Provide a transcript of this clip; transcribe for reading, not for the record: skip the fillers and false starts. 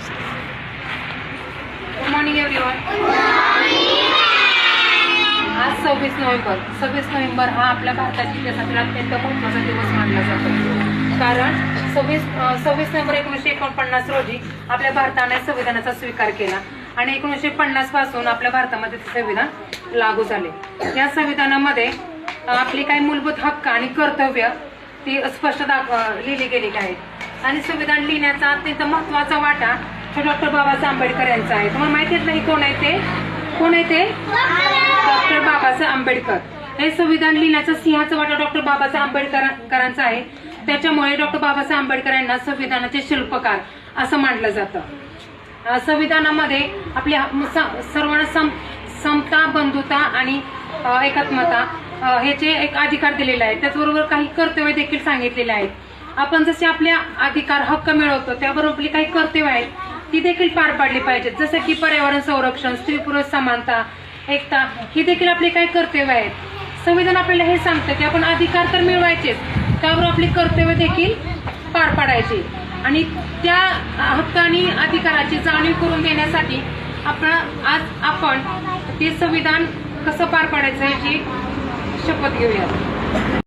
Good morning everyone. आज 26 November हा आपल्या भारताच्या इतिहासातील अत्यंत महत्त्वाचा दिवस मानला जातो. कारण 26 नोव्हेंबर 1949 रोजी आपल्या भारताने संविधानाचा स्वीकार केला आणि 1950 पासून आपल्या भारतामध्ये संविधान लागू झाले. या संविधानामध्ये आपली काही मूलभूत हक्क आणि कर्तव्य ती स्पष्ट लिहिली गेलेली आहेत आणि संविधान लिहिण्याचा अत्यंत महत्त्वाचा वाटा डॉक्टर बाबासाहेब आंबेडकर यांचा आहे. तुम्हाला माहिती आहे नाही कोण आहे ते डॉक्टर बाबासाहेब आंबेडकर. हे संविधान लिहिण्याचा सिंहाचा वाटा डॉक्टर बाबासाहेब आंबेडकरांचा आहे. त्याच्यामुळे डॉक्टर बाबासाहेब आंबेडकर यांना संविधानाचे शिल्पकार असं मानलं जातं. संविधानामध्ये आपल्या सर्वांना समता, बंधुता आणि एकात्मता ह्याचे एक अधिकार दिलेले आहेत. त्याचबरोबर काही कर्तव्य देखील सांगितलेले आहेत. आपण जसे आपल्या अधिकार हक्क मिळवतो त्याबरोबर आपली काही कर्तव्य आहेत ती देखील पार पाडली पाहिजेत. जसं की पर्यावरण संरक्षण, स्त्री पुरुष समानता, एकता ही देखील आपली काही कर्तव्य आहेत. संविधान आपल्याला हे सांगतं की आपण अधिकार तर मिळवायचेच, त्याबरोबर आपली कर्तव्य देखील पार पाडायची आणि त्या हक्क आणि अधिकाराची जाणीव करून देण्यासाठी आपण ते संविधान कसं पार पाडायचं याची शपथ घेऊया.